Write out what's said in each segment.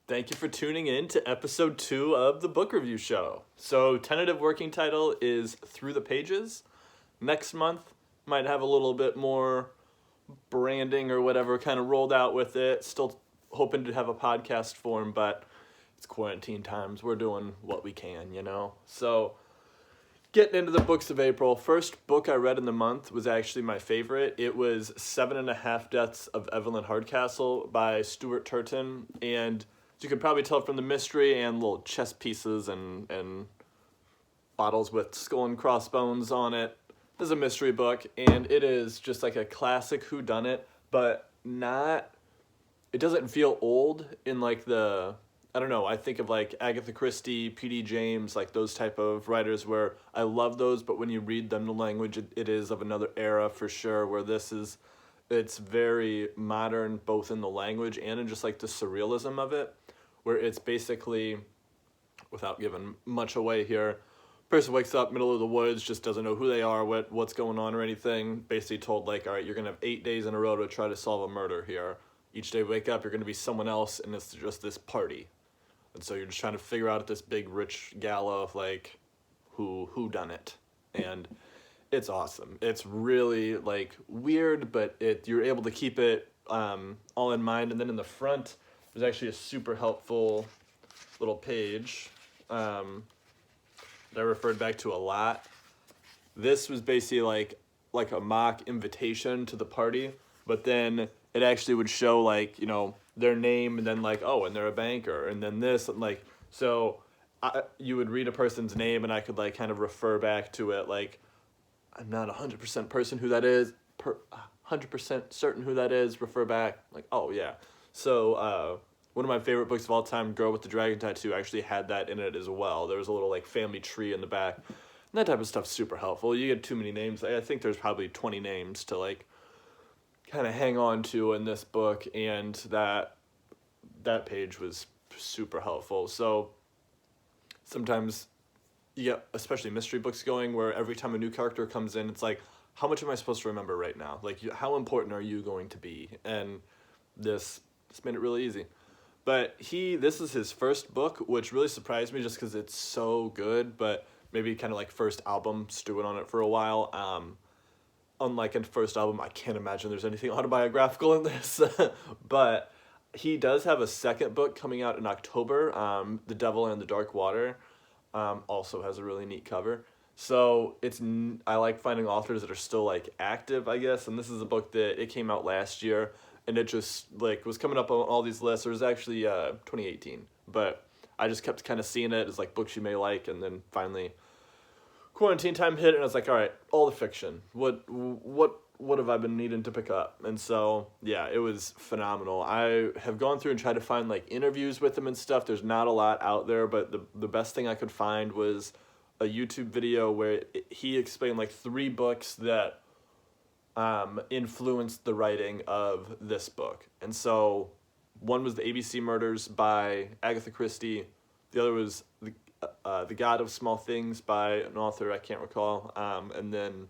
Thank you for tuning in to episode 2 of the book review show. So, tentative working title is Through the Pages. Next month, might have a little bit more branding or whatever kind of rolled out with it. Still hoping to have a podcast form, but it's quarantine times. We're doing what we can, So, getting into the books of April. First book I read in the month was actually my favorite. It was 7.5 Deaths of Evelyn Hardcastle by Stuart Turton. And you could probably tell from the mystery and little chess pieces and bottles with skull and crossbones on it. This is a mystery book, and it is just like a classic whodunit, but it doesn't feel old in like I don't know, I think of like Agatha Christie, P.D. James, like those type of writers where I love those, but when you read them, the language, it is of another era for sure, where it's very modern, both in the language and in just like the surrealism of it, where it's basically, without giving much away here, person wakes up, middle of the woods, just doesn't know who they are, what's going on or anything, basically told like, all right, you're going to have 8 days in a row to try to solve a murder here. Each day you wake up, you're going to be someone else, and it's just this party. And so you're just trying to figure out at this big rich gala of like who done it. And it's awesome. It's really like weird, but you're able to keep it all in mind. And then in the front, there's actually a super helpful little page that I referred back to a lot. This was basically like a mock invitation to the party, but then it actually would show like, their name and then like, oh, and they're a banker and then this and like, so you would read a person's name and I could like kind of refer back to it. Like, I'm not 100% person who that is, 100% certain who that is, refer back like, oh yeah. So, one of my favorite books of all time, Girl with the Dragon Tattoo, actually had that in it as well. There was a little like family tree in the back. And that type of stuff's super helpful. You get too many names. I think there's probably 20 names to like kind of hang on to in this book, and that page was super helpful. So sometimes you get, especially mystery books going, where every time a new character comes in, it's like, how much am I supposed to remember right now? Like, how important are you going to be? And this made it really easy. But this is his first book, which really surprised me just because it's so good, but maybe kind of like first album, stewing on it for a while. Unlike in first album, I can't imagine there's anything autobiographical in this. But he does have a second book coming out in October, The Devil and the Dark Water. Also has a really neat cover. So I like finding authors that are still like active, I guess. And this is a book that it came out last year. And it just like was coming up on all these lists. It was actually 2018, but I just kept kind of seeing it as like books you may like, and then finally quarantine time hit, and I was like, all right, all the fiction. What have I been needing to pick up? And so yeah, it was phenomenal. I have gone through and tried to find like interviews with him and stuff. There's not a lot out there, but the best thing I could find was a YouTube video where he explained like 3 books that influenced the writing of this book. And so one was the ABC Murders by Agatha Christie. The other was the God of Small Things by an author I can't recall. And then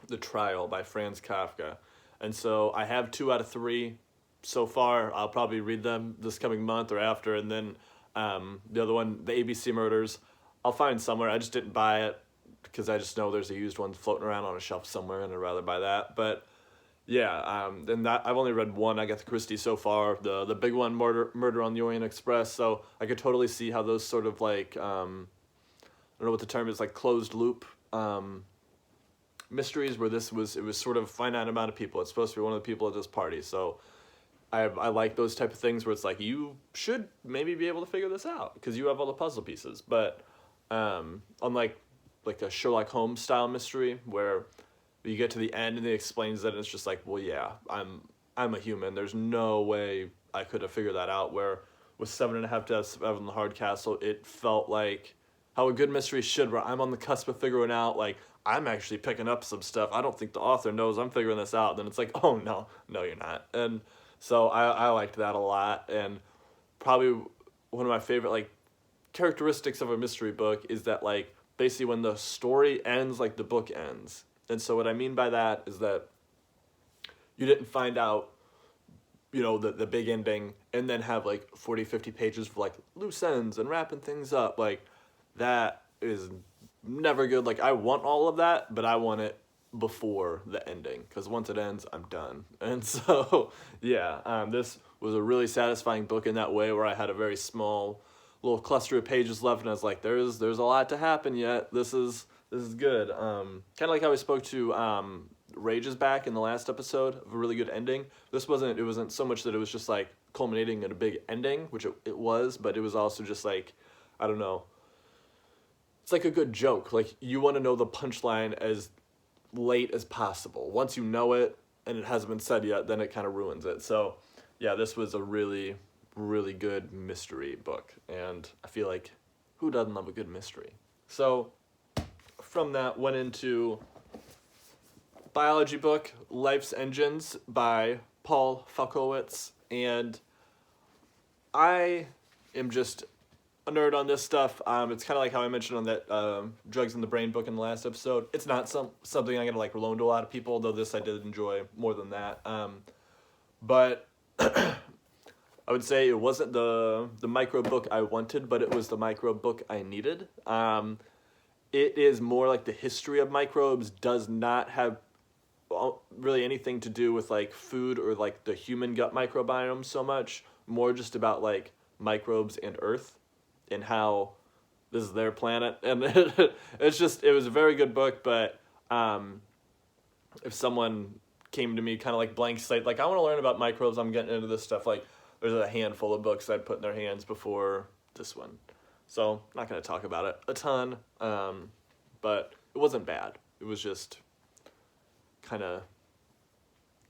The Trial by Franz Kafka. And so I have 2 out of 3 so far. I'll probably read them this coming month or after. And then the other one, the ABC Murders, I'll find somewhere. I just didn't buy it because I just know there's a used one floating around on a shelf somewhere, and I'd rather buy that. But yeah, and that I've only read one Agatha Christie so far, the big one, Murder on the Orient Express. So I could totally see how those sort of like I don't know what the term is, like closed loop mysteries, where it was sort of a finite amount of people. It's supposed to be one of the people at this party. So I like those type of things where it's like you should maybe be able to figure this out because you have all the puzzle pieces. But unlike like a Sherlock Holmes style mystery where you get to the end and he explains that, and it's just like, well, yeah, I'm a human. There's no way I could have figured that out. Where with 7.5 Deaths of Evelyn Hardcastle, it felt like how a good mystery should, where I'm on the cusp of figuring out, like, I'm actually picking up some stuff. I don't think the author knows I'm figuring this out. Then it's like, oh, no, you're not. And so I liked that a lot. And probably one of my favorite, like, characteristics of a mystery book is that, like, basically when the story ends, like, the book ends. And so what I mean by that is that you didn't find out, the big ending, and then have like 40, 50 pages for like loose ends and wrapping things up. Like, that is never good. Like, I want all of that, but I want it before the ending, because once it ends, I'm done. And so, yeah, this was a really satisfying book in that way, where I had a very small little cluster of pages left, and I was like, there's a lot to happen yet. This is good. Kind of like how I spoke to Rage's back in the last episode of a really good ending. It wasn't so much that it was just like culminating in a big ending, which it was, but it was also just like, I don't know, it's like a good joke. Like, you want to know the punchline as late as possible. Once you know it and it hasn't been said yet, then it kind of ruins it. So yeah, this was a really, really good mystery book, and I feel like who doesn't love a good mystery? So from that went into biology book, Life's Engines by Paul Falkowski, and I am just a nerd on this stuff. It's kind of like how I mentioned on that Drugs in the Brain book in the last episode. It's not something I'm going to like loan to a lot of people, though this I did enjoy more than that. But I would say it wasn't the micro book I wanted, but it was the micro book I needed. It is more like the history of microbes, does not have really anything to do with like food or like the human gut microbiome so much, more just about like microbes and Earth and how this is their planet. And it was a very good book, but if someone came to me kind of like blank slate, like, I want to learn about microbes, I'm getting into this stuff, like, there's a handful of books I'd put in their hands before this one. So, not going to talk about it a ton, but it wasn't bad. It was just kind of,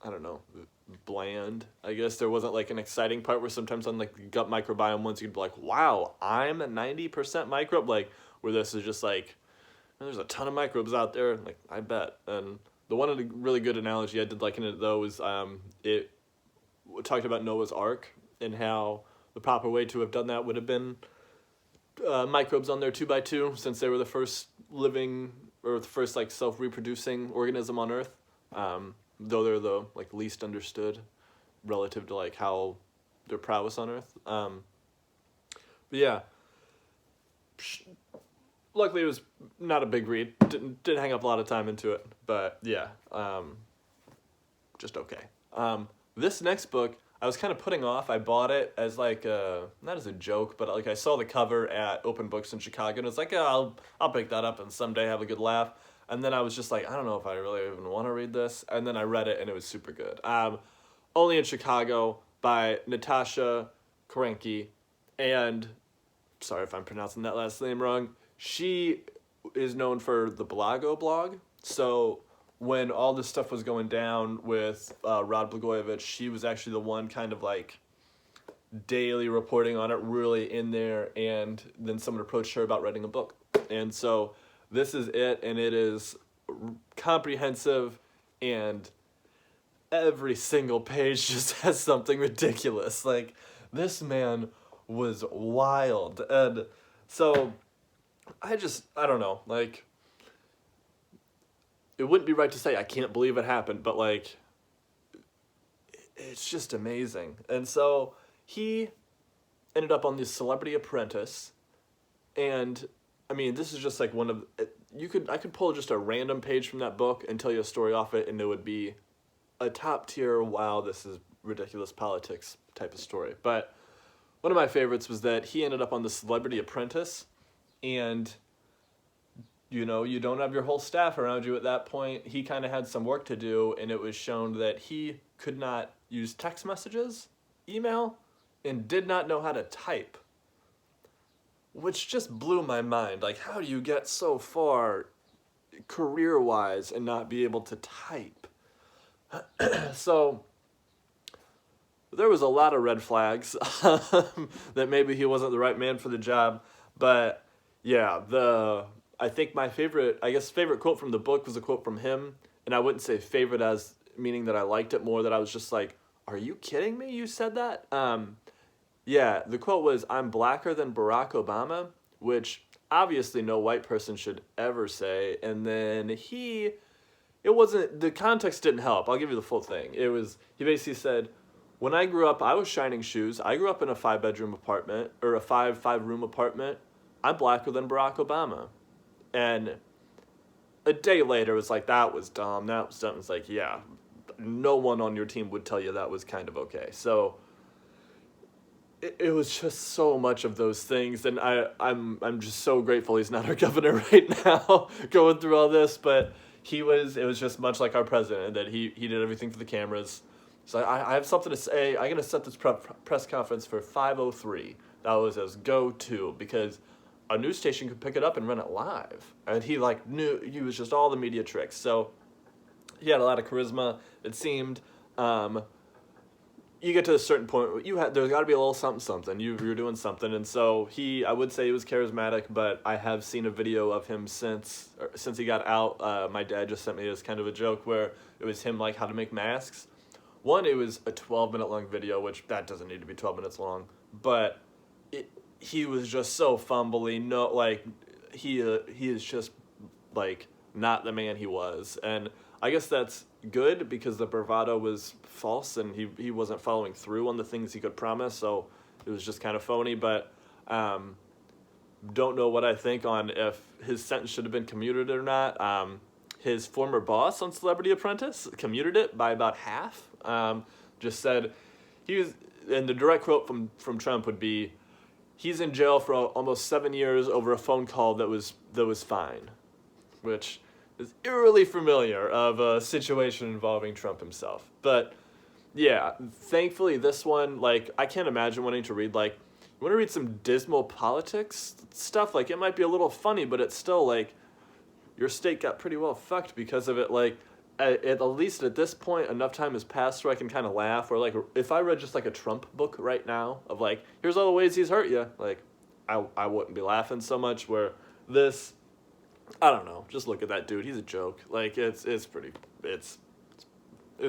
I don't know, bland. I guess there wasn't like an exciting part where sometimes on like the gut microbiome ones you'd be like, wow, I'm 90% microbe, like, where this is just like, there's a ton of microbes out there, like, I bet. And the one really good analogy I did like in it though was it talked about Noah's Ark and how the proper way to have done that would have been microbes on there 2x2, since they were the first living or the first like self-reproducing organism on Earth. Though they're the like least understood relative to like how their prowess on Earth. But yeah, luckily it was not a big read. Didn't hang up a lot of time into it. But yeah, just okay. This next book I was kind of putting off. I bought it as like not as a joke, but like I saw the cover at Open Books in Chicago, and it's like, oh, I'll pick that up and someday have a good laugh. And then I was just like, I don't know if I really even want to read this. And then I read it, and it was super good. Only in Chicago by Natasha Korecki, and sorry if I'm pronouncing that last name wrong. She is known for the Blago blog. So when all this stuff was going down with Rod Blagojevich, she was actually the one kind of like daily reporting on it, really in there. And then someone approached her about writing a book. And so this is it, and it is comprehensive, and every single page just has something ridiculous. Like, this man was wild. And so I don't know, like, it wouldn't be right to say I can't believe it happened, but like, it's just amazing. And so he ended up on The Celebrity Apprentice, and I mean, this is just like one of, I could pull just a random page from that book and tell you a story off it, and it would be a top tier, wow, this is ridiculous politics type of story. But one of my favorites was that he ended up on The Celebrity Apprentice, and you don't have your whole staff around you at that point. He kind of had some work to do, and it was shown that he could not use text messages, email, and did not know how to type. Which just blew my mind. Like, how do you get so far career-wise and not be able to type? So there was a lot of red flags that maybe he wasn't the right man for the job. But yeah, I think my favorite quote from the book was a quote from him. And I wouldn't say favorite as meaning that I liked it more, that I was just like, are you kidding me? You said that? Yeah, the quote was, "I'm blacker than Barack Obama," which obviously no white person should ever say. And then the context didn't help. I'll give you the full thing. He basically said, when I grew up, I was shining shoes. I grew up in a 5-bedroom apartment, or a five-room apartment. I'm blacker than Barack Obama. And a day later, it was like, that was dumb. That was dumb. It's like, yeah, no one on your team would tell you that was kind of okay. So it was just so much of those things. And I'm just so grateful he's not our governor right now going through all this. But it was just much like our president, that he did everything for the cameras. So I have something to say. I'm going to set this press conference for 5:03. That was his go-to, because a news station could pick it up and run it live. And he knew, he was just all the media tricks. So he had a lot of charisma, it seemed. You get to a certain point, there's got to be a little something. You're doing something. And so I would say he was charismatic, but I have seen a video of him since he got out. My dad just sent me as kind of a joke where it was him, like, how to make masks. One, it was a 12-minute long video, which that doesn't need to be 12 minutes long, but he was just so fumbly. No, like, he is just, like, not the man he was. And I guess that's good, because the bravado was false, and he wasn't following through on the things he could promise, so it was just kind of phony. But don't know what I think on if his sentence should have been commuted or not. His former boss on Celebrity Apprentice commuted it by about half. Just said and the direct quote from Trump would be, he's in jail for almost 7 years over a phone call that was fine, which is eerily familiar of a situation involving Trump himself. But yeah, thankfully this one, like, I can't imagine wanting to read, like, you want to read some dismal politics stuff, like, it might be a little funny, but it's still, like, your state got pretty well fucked because of it. Like, at least at this point, enough time has passed where I can kind of laugh. Or, like, if I read just, like, a Trump book right now of, like, here's all the ways he's hurt you, like, I wouldn't be laughing so much. Where this, I don't know, just look at that dude, he's a joke. Like, it was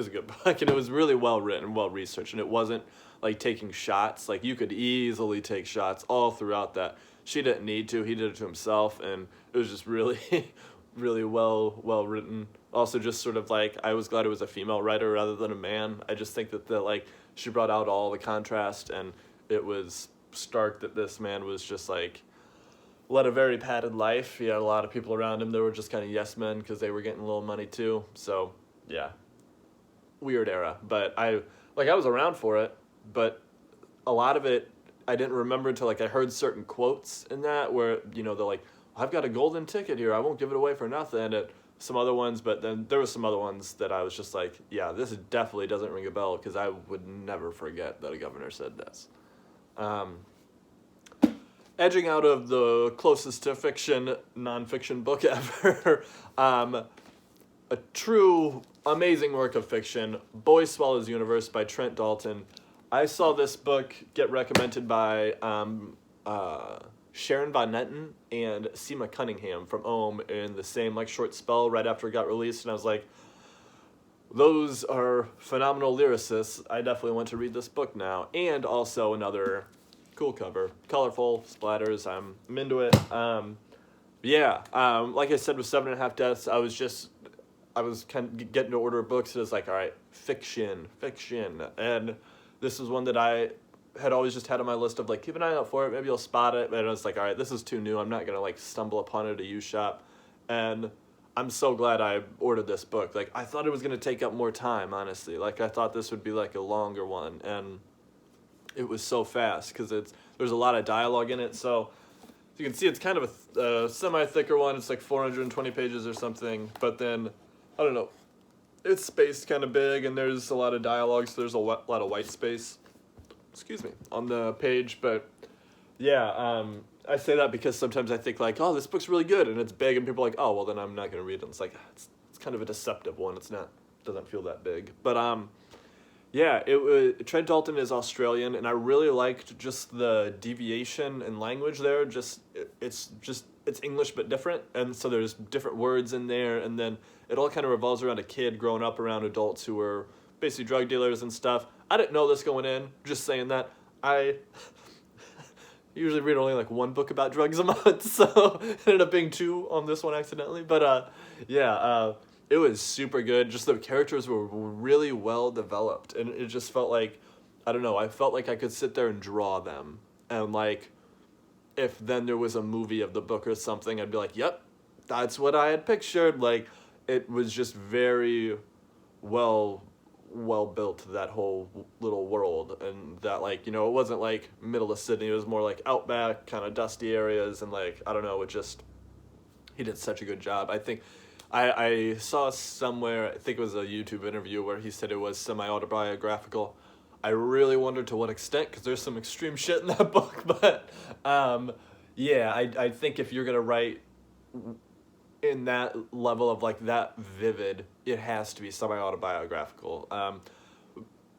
a good book, and it was really well written, well researched, and it wasn't, like, taking shots. Like, you could easily take shots all throughout that. She didn't need to. He did it to himself, and it was just really really well written. Also, just sort of, like, I was glad it was a female writer rather than a man. I just think that like, she brought out all the contrast, and it was stark that this man was just, like, led a very padded life. He had a lot of people around him that were just kind of yes men because they were getting a little money too. So yeah, weird era. But I was around for it, but a lot of it I didn't remember until, like, I heard certain quotes in that where, they're like, I've got a golden ticket here, I won't give it away for nothing. And some other ones, but then there were some other ones that I was just like, yeah, this definitely doesn't ring a bell, because I would never forget that a governor said this. Edging out of the closest to fiction, nonfiction book ever, a true amazing work of fiction, Boyish Universe by Trent Dalton. I saw this book get recommended by Sharon Von Netten and Seema Cunningham from Ohm in the same, like, short spell right after it got released, and I was like, those are phenomenal lyricists. I definitely want to read this book now. And also another cool cover, colorful splatters. I'm into it. Like I said, with 7.5 Deaths, I was kind of getting to order books, and it's like, all right, fiction, and this was one that I had always just had on my list of, like, keep an eye out for it, maybe you'll spot it. And I was like, all right, this is too new, I'm not gonna, like, stumble upon it at a used shop. And I'm so glad I ordered this book. Like, I thought it was gonna take up more time, honestly. Like, I thought this would be, like, a longer one, and it was so fast, because there's a lot of dialogue in it. So you can see it's kind of a semi-thicker one. It's like 420 pages or something, but then, I don't know, it's spaced kind of big, and there's a lot of dialogue, so there's a lot of white space, on the page. But yeah, I say that because sometimes I think, like, oh, this book's really good, and it's big, and people are like, oh, well, then I'm not going to read it. It's like, it's kind of a deceptive one. Doesn't feel that big. But yeah, Trent Dalton is Australian, and I really liked just the deviation in language there. It's English but different, and so there's different words in there, and then it all kind of revolves around a kid growing up around adults who were basically drug dealers and stuff. I didn't know this going in, just saying that. I usually read only, like, one book about drugs a month, so it ended up being 2 on this one accidentally. But it was super good. Just the characters were really well developed, and it just felt like I don't know, I felt like I could sit there and draw them. And, like, if then there was a movie of the book or something, I'd be like, yep, that's what I had pictured. Like, it was just very well built, that whole little world. And that, like, you know, it wasn't, like, middle of Sydney. It was more, like, outback, kind of dusty areas. And, like, I don't know, it just, he did such a good job. I think I saw somewhere, I think it was a YouTube interview where he said it was semi-autobiographical. I really wondered to what extent, because there's some extreme shit in that book. But, yeah, I think if you're going to write in that level of, like, that vivid, it has to be semi-autobiographical.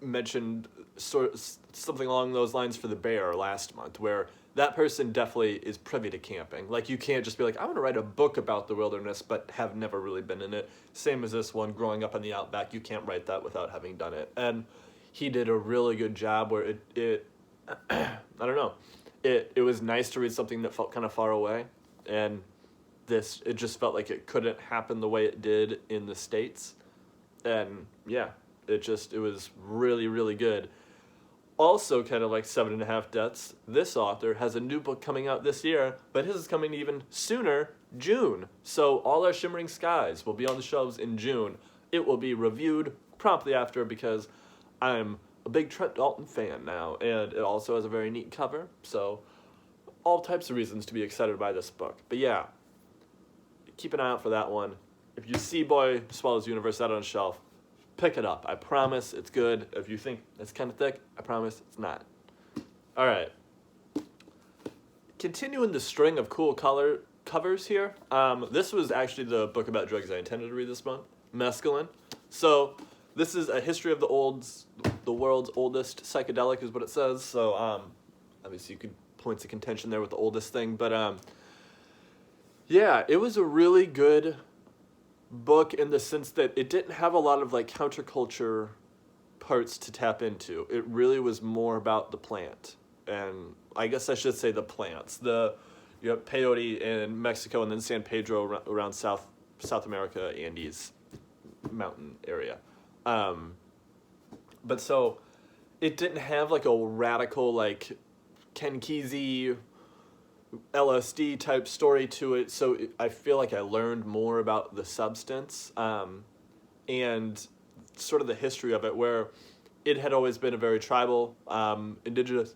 Mentioned something along those lines for The Bear last month, where that person definitely is privy to camping. Like, you can't just be like, I want to write a book about the wilderness, but have never really been in it. Same as this one, growing up in the outback, you can't write that without having done it. And he did a really good job where it I don't know, it was nice to read something that felt kind of far away, and it just felt like it couldn't happen the way it did in the States. And yeah, it was really, really good. Also, kind of like 7.5 Deaths, this author has a new book coming out this year, but his is coming even sooner, June. So all our Shimmering Skies will be on the shelves in June. It will be reviewed promptly after, because I'm a big Trent Dalton fan now, and it also has a very neat cover. So all types of reasons to be excited by this book. But yeah, keep an eye out for that one. If you see Boy Swallows Universe out on a shelf, pick it up. I promise it's good. If you think it's kind of thick, I promise it's not. All right. Continuing the string of cool color covers here. This was actually the book about drugs I intended to read this month, Mescaline. So this is a history of the world's oldest psychedelic, is what it says. So obviously you could points of contention there with the oldest thing, but yeah, it was a really good book in the sense that it didn't have a lot of, like, counterculture parts to tap into. It really was more about the plant, and I guess I should say the plants. You have peyote in Mexico, and then San Pedro around South America, Andes mountain area. But so it didn't have, like, a radical, like, Ken Kesey LSD type story to it, so I feel like I learned more about the substance, and sort of the history of it, where it had always been a very tribal, indigenous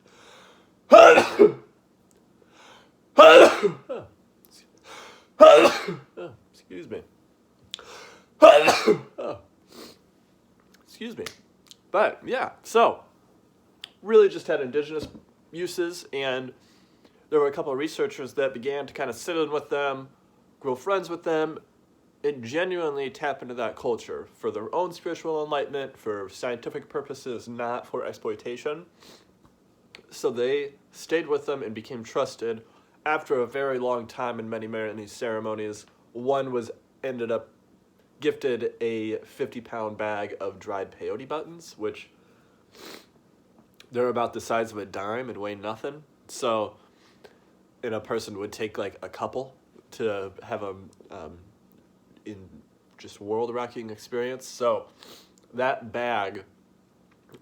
excuse me. Excuse me. But yeah, so really just had indigenous uses, and there were a couple of researchers that began to kind of sit in with them, grow friends with them, and genuinely tap into that culture for their own spiritual enlightenment, for scientific purposes, not for exploitation. So they stayed with them and became trusted. After a very long time and many ceremonies, one ended up gifted a 50-pound bag of dried peyote buttons, which they're about the size of a dime and weigh nothing. So, and a person would take, like, a couple to have a in just world-rocking experience. So that bag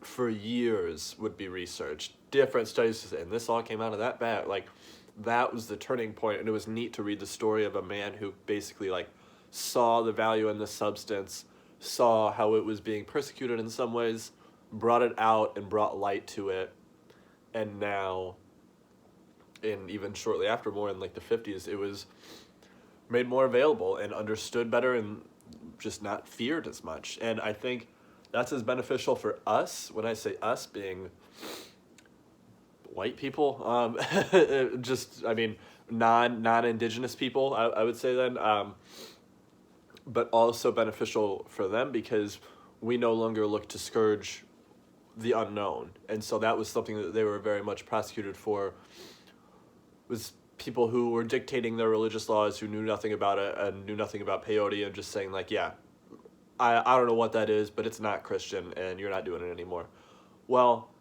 for years would be researched, different studies, and this all came out of that bag. Like, that was the turning point, and it was neat to read the story of a man who basically, like, saw the value in the substance, saw how it was being persecuted in some ways, brought it out and brought light to it, and now, and even shortly after, more in, like, the 50s, it was made more available and understood better and just not feared as much. And I think that's as beneficial for us, when I say us, being white people, just, I mean, non-indigenous people, I would say then, but also beneficial for them because we no longer look to scourge the unknown. And so that was something that they were very much prosecuted for, was people who were dictating their religious laws, who knew nothing about it and knew nothing about peyote, and just saying, like, yeah, I don't know what that is, but it's not Christian and you're not doing it anymore. Well,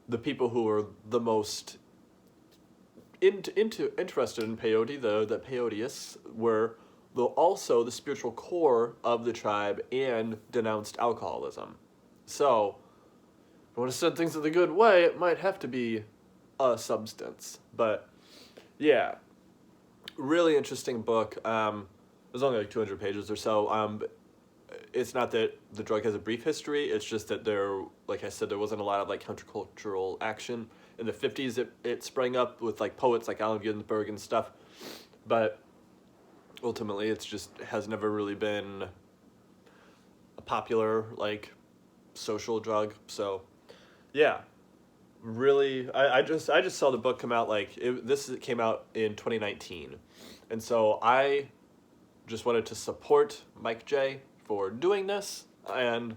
the people who were the most interested in peyote, the peyotists, were also the spiritual core of the tribe and denounced alcoholism. So want to send things in the good way, it might have to be a substance. But yeah, really interesting book. It was only like 200 pages or so. It's not that the drug has a brief history, it's just that there, like I said, there wasn't a lot of like countercultural action. In the 50s, it sprang up with like poets like Allen Ginsberg and stuff. But ultimately, it has never really been a popular like social drug. So yeah, really, I just saw the book come out this came out in 2019, and so I just wanted to support Mike J for doing this, and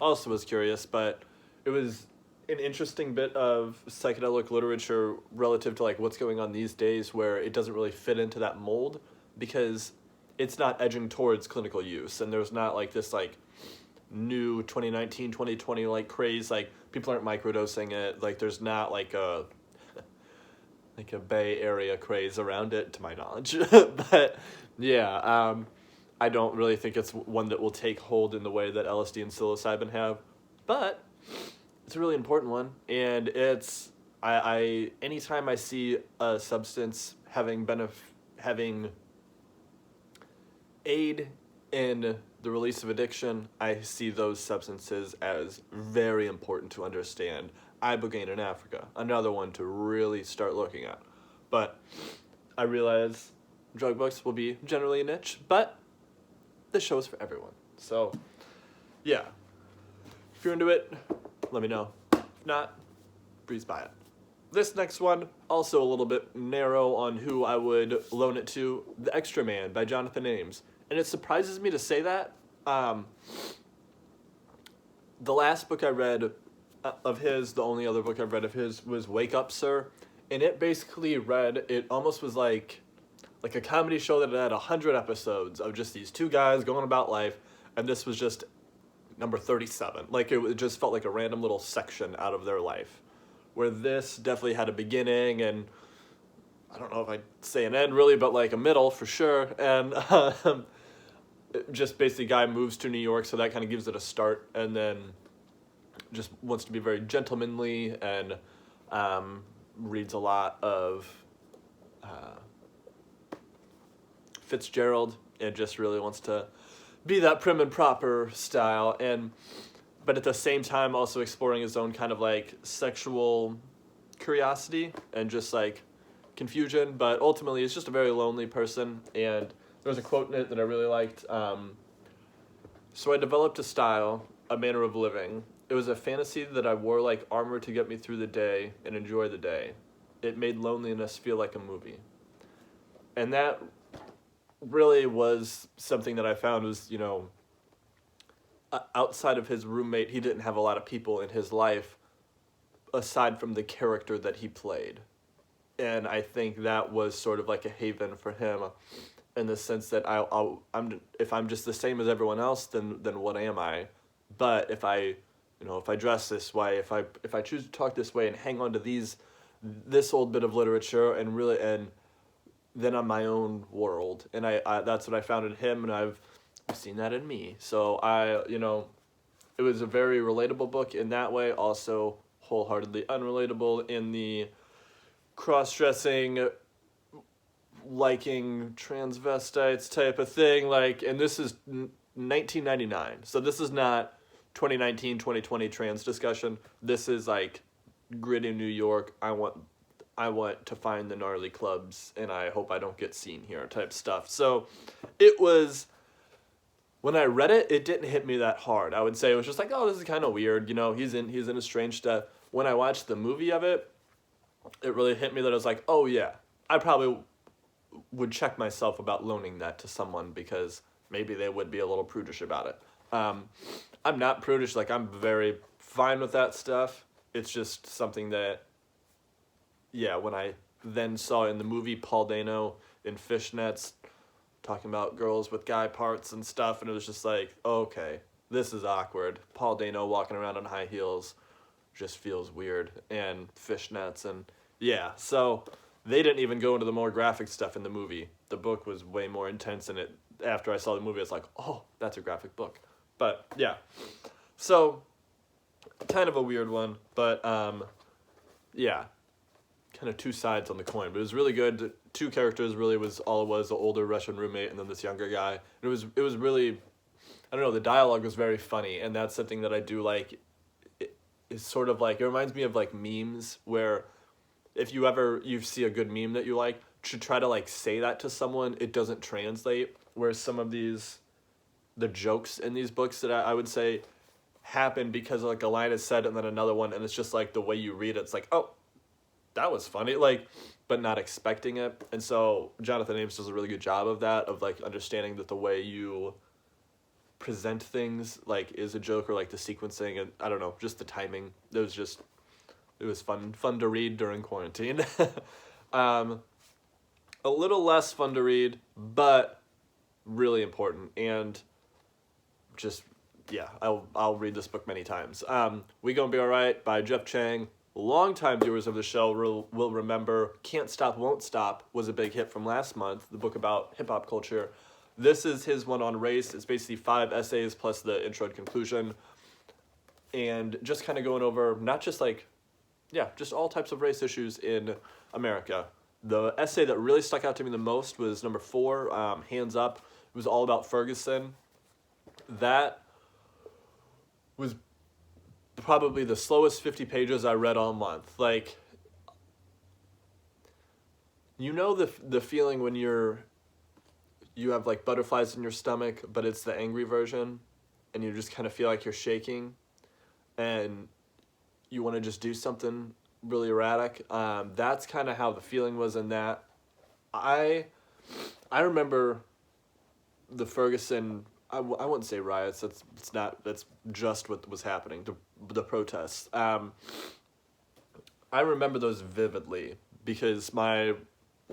also was curious, but it was an interesting bit of psychedelic literature relative to like what's going on these days, where it doesn't really fit into that mold because it's not edging towards clinical use, and there's not like this like new 2019 2020 like craze, like people aren't microdosing it, like there's not like a Bay Area craze around it to my knowledge. But yeah, I don't really think it's one that will take hold in the way that LSD and psilocybin have, but it's a really important one, and it's I anytime I see a substance having aid in the release of addiction, I see those substances as very important to understand. Ibogaine in Africa, another one to really start looking at. But I realize drug books will be generally a niche, but this show is for everyone. So, yeah. If you're into it, let me know. If not, breeze by it. This next one, also a little bit narrow on who I would loan it to, The Extra Man by Jonathan Ames. And it surprises me to say that. The last book I read of his, the only other book I've read of his, was Wake Up, Sir. And it basically it almost was like a comedy show that had 100 episodes of just these two guys going about life. And this was just number 37. Like, it just felt like a random little section out of their life. Where this definitely had a beginning, and I don't know if I'd say an end really, but like a middle for sure. And just basically guy moves to New York, so that kind of gives it a start, and then just wants to be very gentlemanly, and reads a lot of Fitzgerald, and just really wants to be that prim and proper style, but at the same time also exploring his own kind of like sexual curiosity and just like confusion. But ultimately he's just a very lonely person, and there's a quote in it that I really liked. So I developed a style, a manner of living. It was a fantasy that I wore like armor to get me through the day and enjoy the day. It made loneliness feel like a movie. And that really was something that I found was, outside of his roommate, he didn't have a lot of people in his life aside from the character that he played. And I think that was sort of like a haven for him, in the sense that if I'm just the same as everyone else, then what am I? But if I dress this way, if I choose to talk this way and hang on to this old bit of literature and then I'm my own world. And I that's what I found in him, and I've seen that in me. So it was a very relatable book in that way, also wholeheartedly unrelatable in the cross-dressing, liking transvestites type of thing. Like, and this is 1999, so this is not 2019, 2020 trans discussion. This is like gritty New York. I want to find the gnarly clubs, and I hope I don't get seen here type stuff. So it was, when I read it, it didn't hit me that hard. I would say it was just like, oh, this is kind of weird. He's in his strange stuff. When I watched the movie of it, it really hit me that I was like, oh yeah, I probably would check myself about loaning that to someone, because maybe they would be a little prudish about it. I'm not prudish. Like, I'm very fine with that stuff. It's just something that, yeah, when I then saw in the movie Paul Dano in fishnets talking about girls with guy parts and stuff, and it was just like, okay, this is awkward. Paul Dano walking around on high heels just feels weird, and fishnets, and yeah, so they didn't even go into the more graphic stuff in the movie. The book was way more intense, and after I saw the movie, I was like, oh, that's a graphic book. But yeah, so kind of a weird one, but yeah, kind of two sides on the coin. But it was really good. Two characters really was all it was: the older Russian roommate and then this younger guy. It was really, I don't know. The dialogue was very funny, and that's something that I do like. It's sort of like, it reminds me of like memes where if you see a good meme that you like, to try to like say that to someone, it doesn't translate. Whereas some of the jokes in these books that I would say happen because like a line is said and then another one, and it's just like the way you read it, it's like, oh, that was funny, like, but not expecting it. And so Jonathan Ames does a really good job of that, of like understanding that the way you present things like is a joke, or like the sequencing, and I don't know, just the timing. It was fun to read during quarantine. A little less fun to read, but really important, and just, yeah, I'll read this book many times. We Gonna Be Alright by Jeff Chang. Longtime viewers of the show will remember Can't Stop, Won't Stop was a big hit from last month, the book about hip-hop culture. This is his one on race. It's basically 5 essays plus the intro and conclusion, and just kind of going over not just like, yeah, just all types of race issues in America. The essay that really stuck out to me the most was number 4, Hands Up. It was all about Ferguson. That was probably the slowest 50 pages I read all month. Like, you know the feeling when you have like butterflies in your stomach, but it's the angry version, and you just kind of feel like you're shaking, and you want to just do something really erratic. That's kind of how the feeling was in that. I remember the Ferguson, I wouldn't say riots, that's just what was happening, the protests. I remember those vividly because one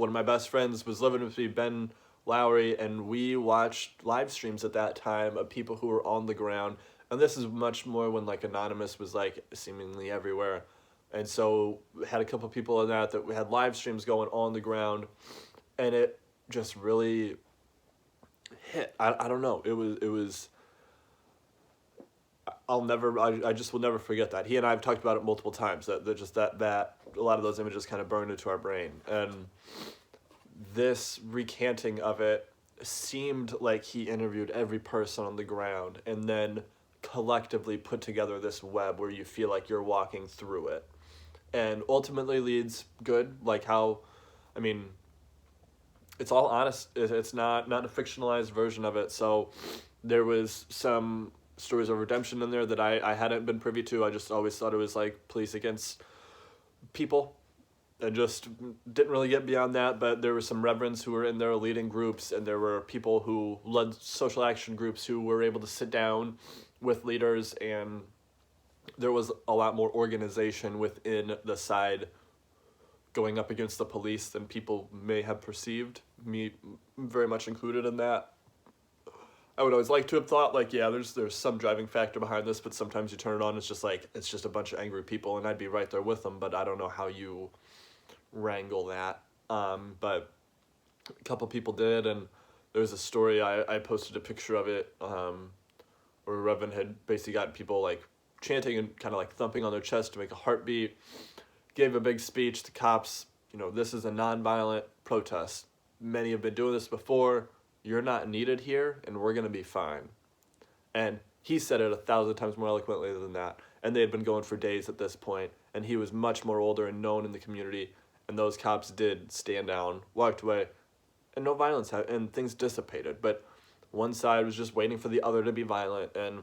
of my best friends was living with me, Ben Lowry, and we watched live streams at that time of people who were on the ground. And this is much more when like Anonymous was like seemingly everywhere. And so we had a couple of people in that we had live streams going on the ground, and it just really hit. I don't know. It was I just will never forget that. He and I have talked about it multiple times, that a lot of those images kind of burned into our brain. And this recanting of it seemed like he interviewed every person on the ground and then collectively put together this web where you feel like you're walking through it, and ultimately leads good. Like how, I mean, it's all honest. It's not a fictionalized version of it. So there was some stories of redemption in there that I hadn't been privy to. I just always thought it was like police against people, and just didn't really get beyond that. But there were some reverends who were in there leading groups, and there were people who led social action groups who were able to sit down with leaders, and there was a lot more organization within the side going up against the police than people may have perceived, me very much included in that. I would always like to have thought, like, yeah, there's some driving factor behind this, but sometimes you turn it on, it's just a bunch of angry people, and I'd be right there with them, but I don't know how you wrangle that. But a couple people did, and there was a story, I posted a picture of it, where Reverend had basically got people like chanting and kind of like thumping on their chest to make a heartbeat, gave a big speech to cops, this is a nonviolent protest. Many have been doing this before. You're not needed here, and we're going to be fine. And he said it 1,000 times more eloquently than that. And they had been going for days at this point, and he was much more older and known in the community, and those cops did stand down, walked away, and no violence, and things dissipated. But one side was just waiting for the other to be violent, and,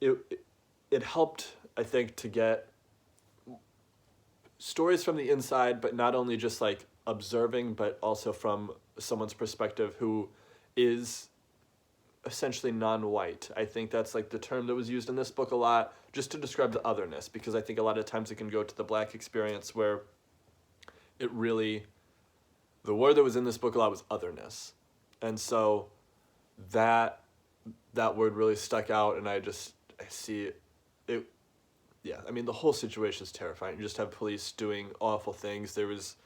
it helped, I think, to get stories from the inside, but not only just like observing, but also from someone's perspective who is essentially non-white. I think that's like the term that was used in this book a lot, just to describe the otherness, because I think a lot of times it can go to the black experience where it really, the word that was in this book a lot was otherness. And so that word really stuck out, and I see it. Yeah, I mean, the whole situation is terrifying. You just have police doing awful things. There was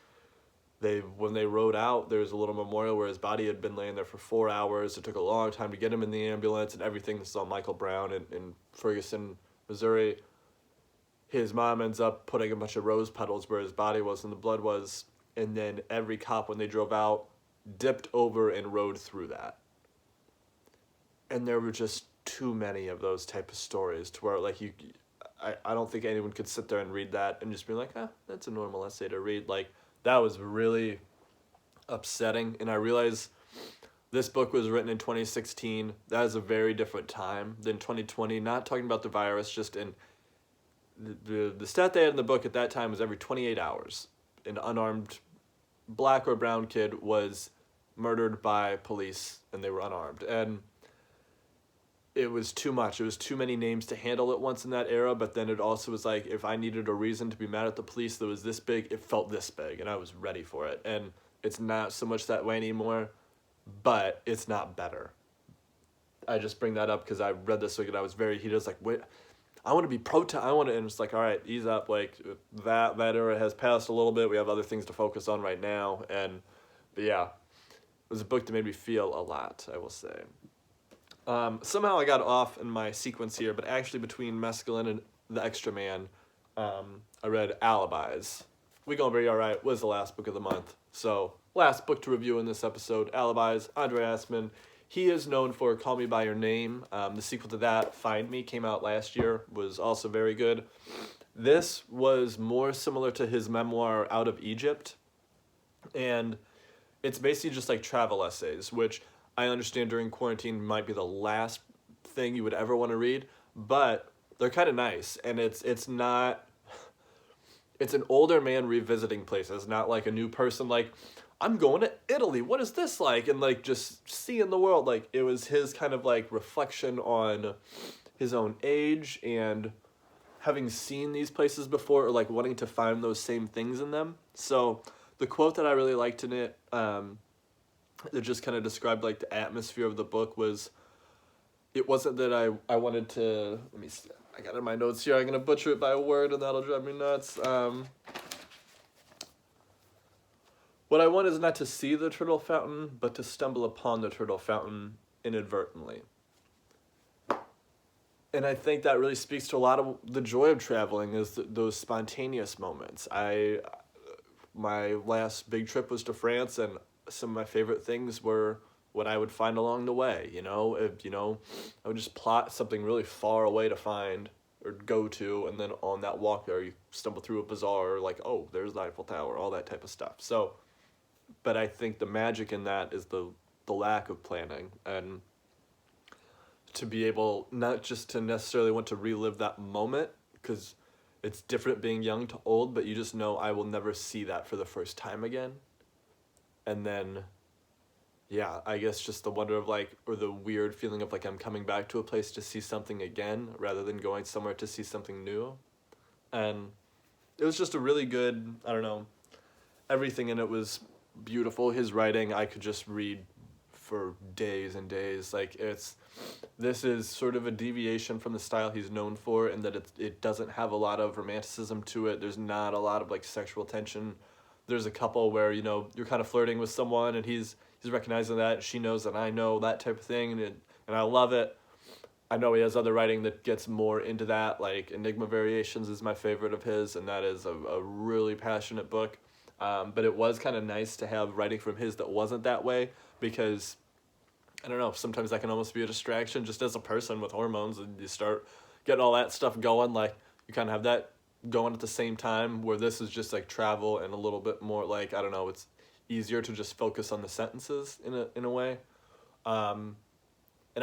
when they rode out, there was a little memorial where his body had been laying there for 4 hours. It took a long time to get him in the ambulance and everything. This is on Michael Brown in Ferguson, Missouri. His mom ends up putting a bunch of rose petals where his body was and the blood was, and then every cop, when they drove out, dipped over and rode through that. And there were just too many of those type of stories to where, like, I don't think anyone could sit there and read that and just be like, that's a normal essay to read. Like, that was really upsetting. And I realize this book was written in 2016. That is a very different time than 2020. Not talking about the virus, just in the stat they had in the book at that time was every 28 hours, an unarmed black or brown kid was murdered by police and they were unarmed. And it was too much. It was too many names to handle at once in that era, but then it also was like, if I needed a reason to be mad at the police that was this big, it felt this big, and I was ready for it. And it's not so much that way anymore, but it's not better. I just bring that up because I read this week and I was very heated. I was like, wait, I want to be and it's like, all right, ease up. Like, that era has passed a little bit. We have other things to focus on right now. But yeah, it was a book that made me feel a lot, I will say. Somehow I got off in my sequence here, but actually between Mescaline and The Extra Man, I read Alibis. We Gonna Be Alright was the last book of the month. So, last book to review in this episode, Alibis, Andre Acimen. He is known for Call Me By Your Name. The sequel to that, Find Me, came out last year, was also very good. This was more similar to his memoir, Out of Egypt. And it's basically just like travel essays, which I understand during quarantine might be the last thing you would ever want to read, but they're kind of nice. And it's not, it's an older man revisiting places, not like a new person, like, I'm going to Italy, what is this like? And like just seeing the world. Like, it was his kind of like reflection on his own age and having seen these places before, or like wanting to find those same things in them. So the quote that I really liked in it, that just kind of described like the atmosphere of the book was, it wasn't that I wanted to, let me see, I got it in my notes here, I'm going to butcher it by a word and that'll drive me nuts. What I want is not to see the turtle fountain, but to stumble upon the turtle fountain inadvertently. And I think that really speaks to a lot of the joy of traveling, is those spontaneous moments. My last big trip was to France, and some of my favorite things were what I would find along the way. I would just plot something really far away to find or go to, and then on that walk there, you stumble through a bazaar, or like, oh, there's the Eiffel Tower, all that type of stuff. So, but I think the magic in that is the lack of planning, and to be able not just to necessarily want to relive that moment, because it's different being young to old, but you just know I will never see that for the first time again. And then, yeah, I guess just the wonder of like, or the weird feeling of like I'm coming back to a place to see something again rather than going somewhere to see something new. And it was just a really good, I don't know, everything in it was beautiful. His writing, I could just read for days and days. Like, this is sort of a deviation from the style he's known for, in that it doesn't have a lot of romanticism to it. There's not a lot of like sexual tension. There's a couple where, you're kind of flirting with someone and he's recognizing that, she knows that I know, that type of thing, and I love it. I know he has other writing that gets more into that, like Enigma Variations is my favorite of his, and that is a really passionate book. But it was kind of nice to have writing from his that wasn't that way, because, I don't know, sometimes that can almost be a distraction just as a person with hormones, and you start getting all that stuff going, like, you kind of have that going at the same time, where this is just like travel and a little bit more like, I don't know, it's easier to just focus on the sentences in a way. And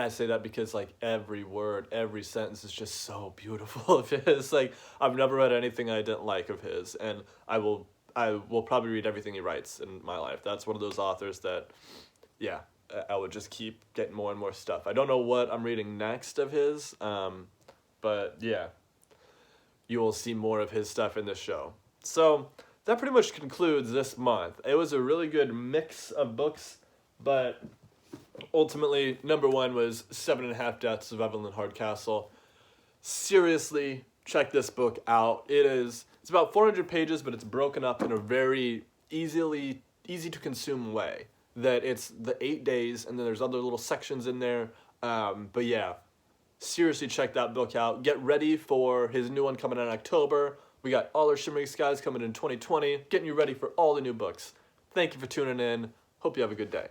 I say that because like every word, every sentence is just so beautiful of his. Like, I've never read anything I didn't like of his, and I will probably read everything he writes in my life. That's one of those authors that, yeah, I would just keep getting more and more stuff. I don't know what I'm reading next of his, but yeah, you will see more of his stuff in this show. So that pretty much concludes this month. It was a really good mix of books, but ultimately, number one was 7.5 Deaths of Evelyn Hardcastle. Seriously, check this book out. It's about 400 pages, but it's broken up in a very easy to consume way. That it's the 8 days, and then there's other little sections in there. But yeah, seriously check that book out. Get ready for his new one coming out in October. We got All Our Shimmering Skies coming in 2020. Getting you ready for all the new books. Thank you for tuning in. Hope you have a good day.